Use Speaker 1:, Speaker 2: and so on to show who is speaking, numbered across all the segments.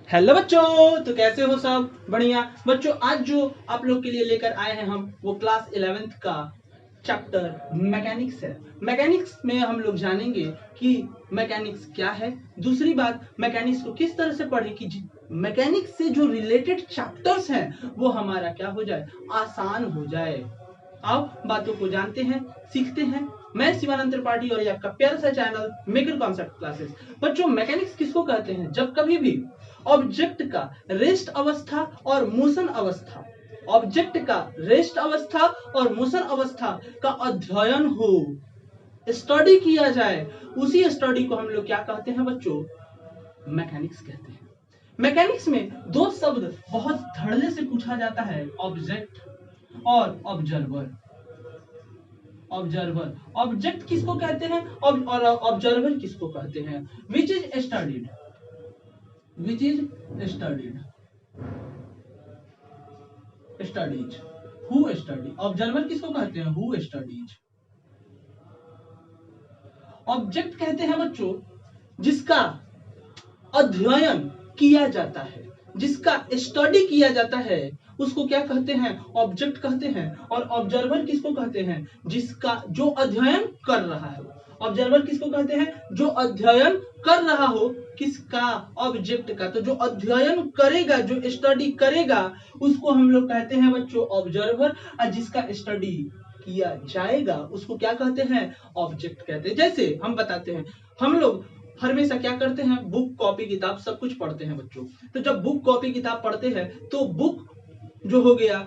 Speaker 1: Hello बच्चों, तो कैसे हो सब? बढ़िया बच्चों, आज जो आप लोग के लिए लेकर आए हैं हम वो क्लास 11th का चैप्टर मैकेनिक्स है। मैकेनिक्स में हम लोग जानेंगे कि मैकेनिक्स क्या है। दूसरी बात, मैकेनिक्स को किस तरह से पढ़ें कि मैकेनिक्स से जो रिलेटेड चैप्टर्स हैं वो हमारा क्या हो जाए, आसान हो जाए। आओ बातों को जानते हैं, सीखते हैं। मैं शिवानंद त्रिपाठी और ये आपका प्यारा सा चैनल मेकर कॉन्सेप्ट क्लासेस। बच्चों, मैकेनिक्स किसको कहते हैं? जब कभी भी ऑब्जेक्ट का रेस्ट अवस्था और मोशन अवस्था, ऑब्जेक्ट का रेस्ट अवस्था और मोशन अवस्था का अध्ययन हो, स्टडी किया जाए, उसी स्टडी को हम लोग क्या कहते हैं बच्चों? मैकेनिक्स कहते हैं। मैकेनिक्स में दो शब्द बहुत धड़ल्ले से पूछा जाता है, ऑब्जेक्ट और ऑब्जर्वर। ऑब्जर्वर, ऑब्जेक्ट किसको कहते हैं और ऑब्जर्वर किसको कहते हैं? Which is studied, which is studied, studies, who study. Observer किसको कहते हैं? Who studies. ऑब्जेक्ट कहते हैं बच्चों जिसका अध्ययन किया जाता है, जिसका स्टडी किया जाता है, उसको क्या कहते हैं? ऑब्जेक्ट कहते हैं। और ऑब्जर्वर किसको कहते हैं? जिसका जो अध्ययन कर रहा है। ऑब्जर्वर किसको कहते हैं? जो अध्ययन कर रहा हो। किसका? ऑब्जेक्ट का। तो जो अध्ययन करेगा, जो स्टडी करेगा, उसको हम लोग कहते हैं बच्चों ऑब्जर्वर। और जिसका स्टडी किया जाएगा उसको क्या कहते हैं? ऑब्जेक्ट कहते हैं। जैसे हम बताते हैं, हम लोग हमेशा क्या करते हैं? बुक, कॉपी, किताब सब कुछ पढ़ते हैं बच्चों। तो जब बुक, कॉपी, किताब पढ़ते हैं तो बुक जो हो गया,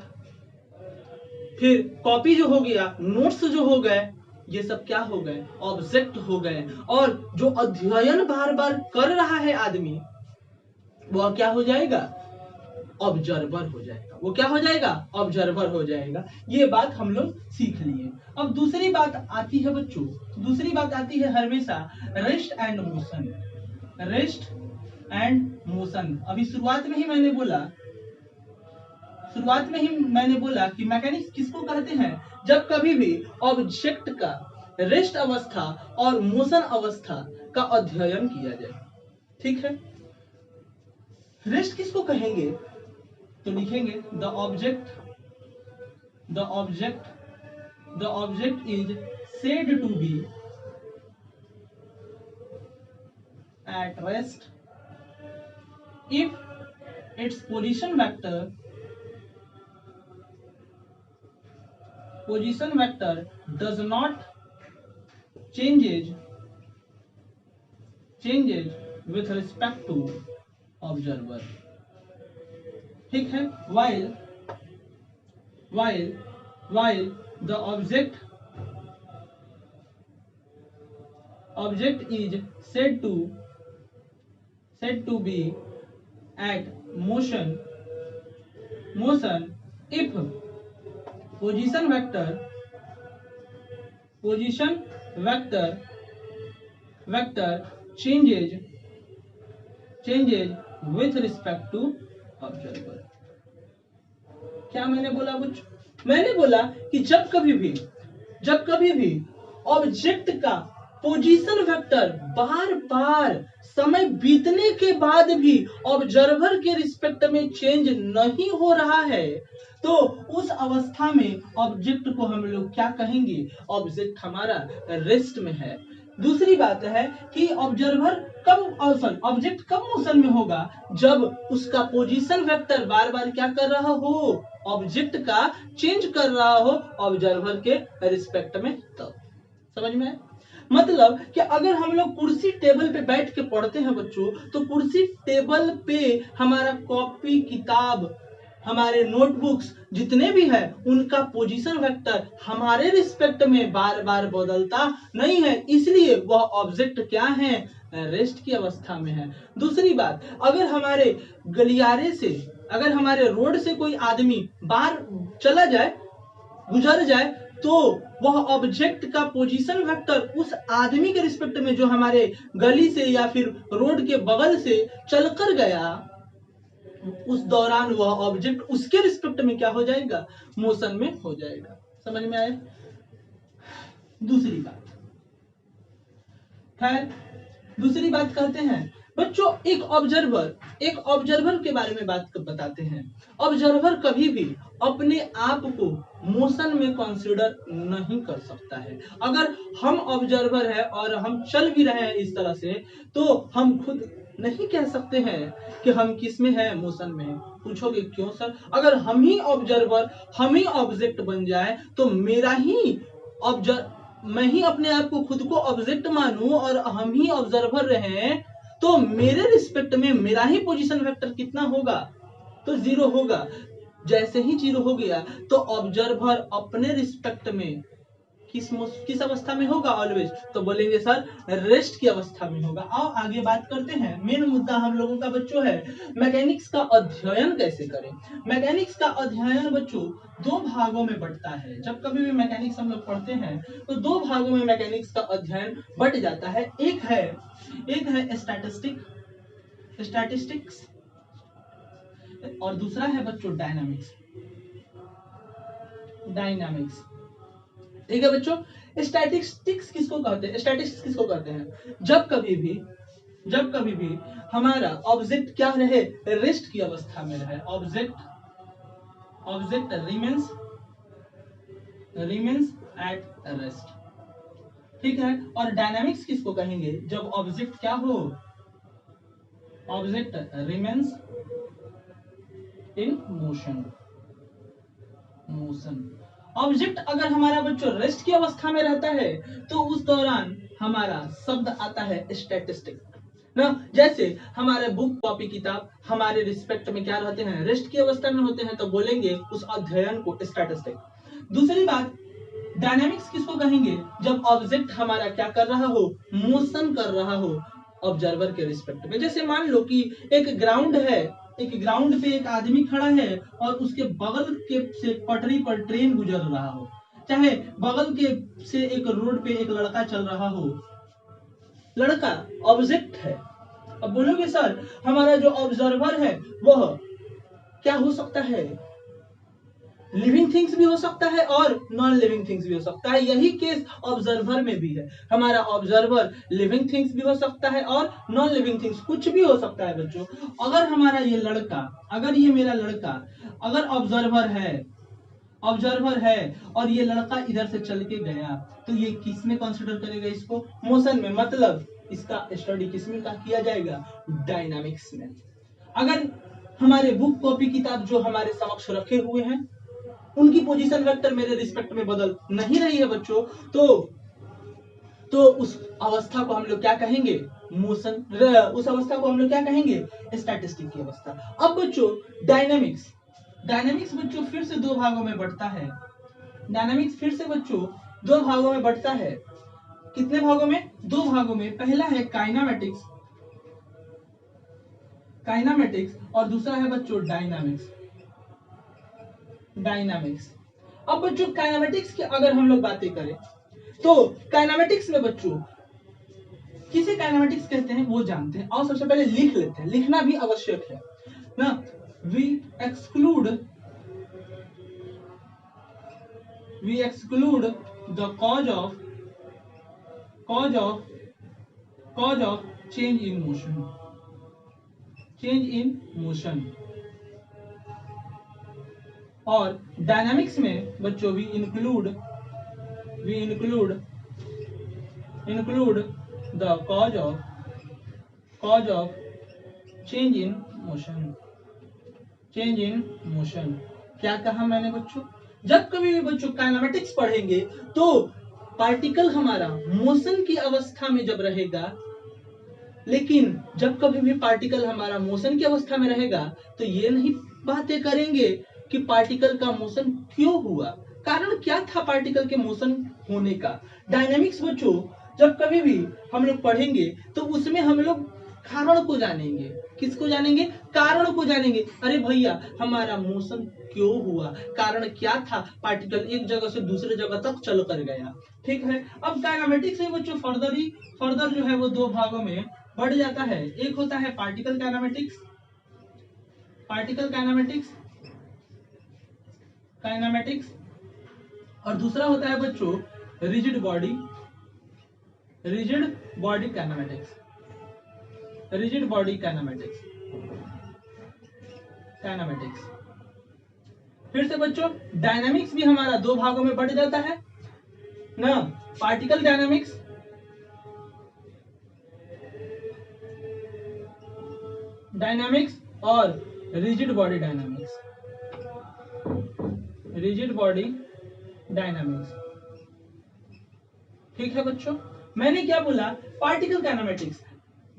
Speaker 1: फिर कॉपी जो हो गया, नोट्स जो हो गए, ये सब क्या हो गए? ऑब्जेक्ट हो गए। और जो अध्ययन बार बार कर रहा है आदमी, वह क्या हो जाएगा? ऑब्जर्वर हो जाएगा। वो क्या हो जाएगा? ऑब्जर्वर हो जाएगा। ये बात हम लोग सीख लिए। अब दूसरी बात आती है बच्चों, दूसरी बात आती है हमेशा rest and motion. Rest and motion. अभी शुरुआत में ही मैंने बोला कि मैकेनिक्स किसको कहते हैं? जब कभी भी ऑब्जेक्ट का रेस्ट अवस्था और मोशन अवस्था का अध्ययन किया जाए। ठीक है, रेस्ट किसको कहेंगे? तो लिखेंगे the object is said to be at rest if its position vector does not changes with respect to observer। ठीक है, while the object is said to be at motion if position vector changes with respect to observer। क्या मैंने बोला बच्चों? मैंने बोला कि जब कभी भी ऑब्जेक्ट का पोजीशन वेक्टर बार बार समय बीतने के बाद भी ऑब्जर्वर के रिस्पेक्ट में चेंज नहीं हो रहा है, तो उस अवस्था में ऑब्जेक्ट को हम लोग क्या कहेंगे? ऑब्जेक्ट हमारा रेस्ट में है। दूसरी बात है कि ऑब्जेक्ट कब मोशन में होगा? जब उसका पोजीशन वेक्टर बार बार क्या कर रहा हो? ऑब्जेक्ट का चेंज कर रहा हो ऑब्जर्वर के रिस्पेक्ट में। तब समझ में? मतलब कि अगर हम लोग कुर्सी टेबल पे बैठ के पढ़ते हैं बच्चों, तो कुर्सी टेबल पे हमारा कॉपी, किताब, हमारे नोटबुक्स जितने भी है, उनका पोजीशन वेक्टर हमारे रिस्पेक्ट में बार बार बदलता नहीं है, इसलिए वह ऑब्जेक्ट क्या है? रेस्ट की अवस्था में है। दूसरी बात, अगर हमारे गलियारे से, अगर हमारे रोड से कोई आदमी बाहर चला जाए, गुजर जाए, तो वह ऑब्जेक्ट का पोजीशन वेक्टर उस आदमी के रिस्पेक्ट में जो हमारे गली से या फिर रोड के बगल से चलकर गया, उस दौरान वह ऑब्जेक्ट उसके रिस्पेक्ट में क्या हो जाएगा? मोशन में हो जाएगा। समझ में आया? दूसरी बात, खैर दूसरी बात कहते हैं बच्चों एक ऑब्जर्वर के बारे में बात बताते हैं। ऑब्जर्वर कभी भी अपने आप को मोशन में कंसीडर नहीं कर सकता है। अगर हम ऑब्जर्वर है और हम चल भी रहे हैं इस तरह से, तो हम खुद नहीं कह सकते हैं कि हम किस में है, मोशन में है। पूछोगे क्यों सर? अगर हम ही ऑब्जर्वर, हम ही ऑब्जेक्ट बन जाए तो मैं ही अपने आप को खुद को ऑब्जेक्ट मानूं और हम ही ऑब्जर्वर रहे, तो मेरे रिस्पेक्ट में मेरा ही पोजीशन वेक्टर कितना होगा? तो 0 होगा। जैसे ही 0 हो गया तो ऑब्जर्वर अपने रिस्पेक्ट में किस अवस्था में होगा? ऑलवेज। तो बोलेंगे सर रेस्ट की अवस्था में होगा। आओ आगे बात करते हैं। मेन मुद्दा हम लोगों का बच्चों है मैकेनिक्स का अध्ययन कैसे करें। मैकेनिक्स का अध्ययन बच्चों 2 भागों में बंटता है। जब कभी भी मैकेनिक्स हम लोग पढ़ते हैं तो 2 भागों में मैकेनिक्स का अध्ययन बंट जाता है। एक है स्टैटिस्टिक्स और दूसरा है बच्चों डायनामिक्स। ठीक है बच्चों, स्टैटिस्टिक्स किसको कहते हैं? जब कभी भी हमारा ऑब्जेक्ट क्या रहे? रेस्ट की अवस्था में रहे। Object remains at rest. ठीक है। और डायनामिक्स किसको कहेंगे? जब ऑब्जेक्ट क्या हो? Object remains in motion. Object अगर हमारा बच्चों रेस्ट की अवस्था में रहता है तो उस दौरान हमारा शब्द आता है स्टैटिस्टिक ना। जैसे हमारे बुक कॉपी किताब हमारे रिस्पेक्ट में क्या रहते हैं? रेस्ट की अवस्था में होते हैं, तो बोलेंगे उस अध्ययन को स्टैटिस्टिक। दूसरी बात, डायनामिक्स किसको कहेंगे? जब ऑब्जेक्ट हमारा क्या कर रहा हो? मोशन कर रहा हो ऑब्जर्वर के रिस्पेक्ट में। जैसे मान लो कि एक ग्राउंड है, एक ग्राउंड पे एक आदमी खड़ा है और उसके बगल के से पटरी पर ट्रेन गुजर रहा हो, चाहे बगल के से एक रोड पे एक लड़का चल रहा हो। लड़का ऑब्जेक्ट है। अब बोलोगे सर हमारा जो ऑब्जर्वर है वह क्या हो सकता है? लिविंग थिंग्स भी हो सकता है और नॉन लिविंग थिंग्स भी हो सकता है। यही केस ऑब्जर्वर में भी है। हमारा ऑब्जर्वर लिविंग थिंग्स भी हो सकता है और नॉन लिविंग थिंग्स, कुछ भी हो सकता है बच्चों। अगर हमारा ये लड़का, अगर ये मेरा लड़का अगर ऑब्जर्वर है और ये लड़का इधर से चल के गया, तो ये किस में कंसिडर करेगा इसको? मोशन में। मतलब इसका स्टडी किस में किया जाएगा? डायनामिक्स में। अगर हमारे बुक कॉपी किताब जो हमारे समक्ष रखे हुए हैं उनकी पोजीशन वेक्टर मेरे रिस्पेक्ट में बदल नहीं रही है बच्चों, तो उस अवस्था को हम लोग क्या कहेंगे? मोशन। उस अवस्था को हम लोग क्या कहेंगे? स्टैटिस्टिक की अवस्था। अब बच्चों डायनामिक्स बच्चों फिर से 2 भागों में बढ़ता है। डायनामिक्स फिर से बच्चों 2 भागों में बढ़ता है। कितने भागों में? 2 भागों में। पहला है काइनामेटिक्स और दूसरा है बच्चों डायनामिक्स। अब बच्चों काइनेमेटिक्स की अगर हम लोग बातें करें तो काइनेमेटिक्स में बच्चों किसे काइनेमेटिक्स कहते हैं वो जानते हैं। और सबसे पहले लिख लेते हैं, लिखना भी आवश्यक है ना। We exclude the cause of change in motion. और डायनामिक्स में बच्चों we include the cause of change in motion. क्या कहा मैंने बच्चों? जब कभी भी बच्चों काइनेमेटिक्स पढ़ेंगे तो पार्टिकल हमारा मोशन की अवस्था में जब रहेगा, लेकिन जब कभी भी पार्टिकल हमारा मोशन की अवस्था में रहेगा तो ये नहीं बातें करेंगे कि पार्टिकल का मोशन क्यों हुआ, कारण क्या था पार्टिकल के मोशन होने का। डायनामिक्स बच्चों जब कभी भी हम लोग पढ़ेंगे तो उसमें हम लोग कारण को जानेंगे। किसको जानेंगे? कारण को जानेंगे। अरे भैया हमारा मोशन क्यों हुआ, कारण क्या था, पार्टिकल एक जगह से दूसरे जगह तक चल कर गया। ठीक है। अब काइनेमेटिक्स में बच्चों फर्दर जो है वो 2 भागों में बढ़ जाता है। एक होता है पार्टिकल काइनेमेटिक्स और दूसरा होता है बच्चों rigid body kinematics. Rigid body kinematics. Kinematics. फिर से बच्चों डायनामिक्स भी हमारा दो भागों में बढ़ जाता है ना, पार्टिकल डायनामिक्स और rigid body dynamics. Rigid body dynamics, ठीक है बच्चों। मैंने क्या बोला, पार्टिकल काइनेमेटिक्स।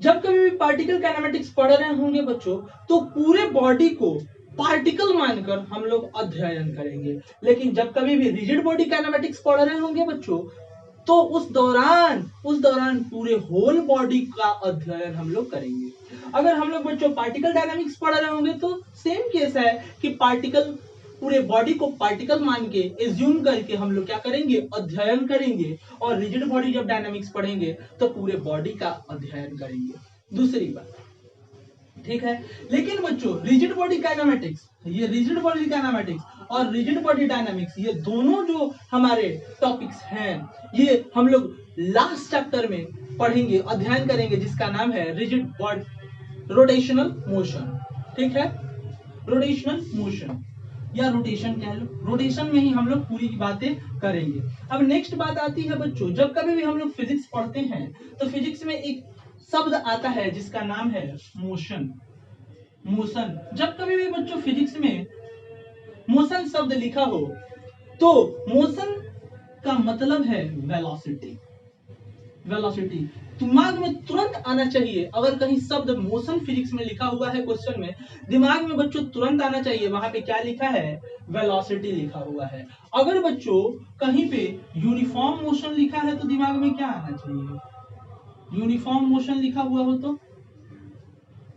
Speaker 1: जब कभी भी पार्टिकल काइनेमेटिक्स पढ़ रहे होंगे बच्चों, तो पूरे बॉडी को पार्टिकल मानकर हम लोग अध्ययन करेंगे। लेकिन जब कभी भी रिजिड बॉडी काइनेमेटिक्स पढ़ रहे होंगे बच्चों, तो उस दौरान पूरे होल बॉडी का अध्ययन हम लोग करेंगे। अगर हम लोग बच्चों पार्टिकल डायनामिक्स पढ़ रहे होंगे तो सेम केस है कि पार्टिकल, पूरे बॉडी को पार्टिकल मान के एज्यूम करके हम लोग क्या करेंगे, अध्ययन करेंगे। और रिजिड बॉडी जब डायनामिक्स पढ़ेंगे तो पूरे बॉडी का अध्ययन करेंगे। दूसरी बात, ठीक है। लेकिन बच्चों रिजिड बॉडी काइनेमेटिक्स, ये रिजिड बॉडी काइनेमेटिक्स और रिजिड बॉडी डायनामिक्स, ये दोनों जो हमारे टॉपिक्स हैं, ये हम लोग लास्ट चैप्टर में पढ़ेंगे, अध्ययन करेंगे, जिसका नाम है रिजिड बॉडी रोटेशनल मोशन। ठीक है, रोटेशनल मोशन या रोटेशन कह लो, रोटेशन में ही हम लोग पूरी बातें करेंगे। अब नेक्स्ट बात आती है बच्चों, जब कभी भी हम लोग फिजिक्स पढ़ते हैं तो फिजिक्स में एक शब्द आता है जिसका नाम है मोशन। मोशन, जब कभी भी बच्चों फिजिक्स में मोशन शब्द लिखा हो तो मोशन का मतलब है वेलोसिटी। वेलोसिटी दिमाग में तुरंत आना चाहिए। अगर कहीं शब्द मोशन फिजिक्स में लिखा हुआ है क्वेश्चन में, दिमाग में बच्चों तुरंत आना चाहिए वहां पे क्या लिखा है, वेलोसिटी लिखा हुआ है। अगर बच्चों कहीं पे यूनिफॉर्म मोशन लिखा है तो दिमाग में क्या आना चाहिए, यूनिफॉर्म मोशन लिखा हुआ हो तो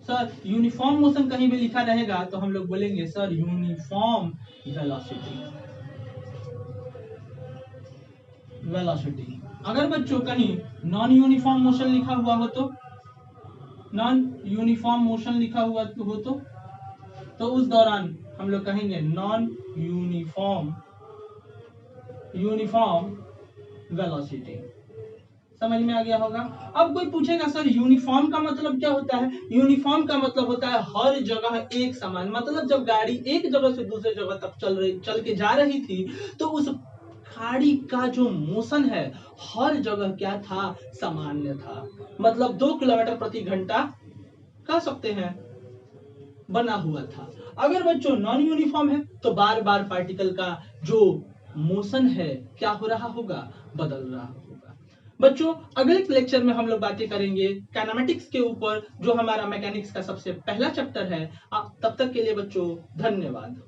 Speaker 1: सर, यूनिफॉर्म मोशन कहीं भी लिखा रहेगा तो हम लोग बोलेंगे सर यूनिफॉर्म वेलोसिटी। वेलोसिटी। अगर बच्चों कहीं नॉन यूनिफॉर्म मोशन लिखा हुआ हो तो, नॉन यूनिफॉर्म मोशन लिखा हुआ हो तो उस दौरान हम लोग कहेंगे नॉन यूनिफॉर्म वेलोसिटी। समझ में आ गया होगा। अब कोई पूछेगा सर यूनिफॉर्म का मतलब क्या होता है, यूनिफॉर्म का मतलब होता है हर जगह एक समान। मतलब जब गाड़ी एक जगह से दूसरे जगह तक चल के जा रही थी तो उस गाड़ी का जो मोशन है हर जगह क्या था, सामान्य था। मतलब 2 किलोमीटर प्रति घंटा कह सकते हैं बना हुआ था। अगर बच्चों नॉन यूनिफॉर्म है तो बार बार पार्टिकल का जो मोशन है क्या हो रहा होगा, बदल रहा होगा। बच्चों अगले लेक्चर में हम लोग बातें करेंगे काइनेमेटिक्स के ऊपर, जो हमारा मैकेनिक्स का सबसे पहला चैप्टर है। तब तक के लिए बच्चों धन्यवाद।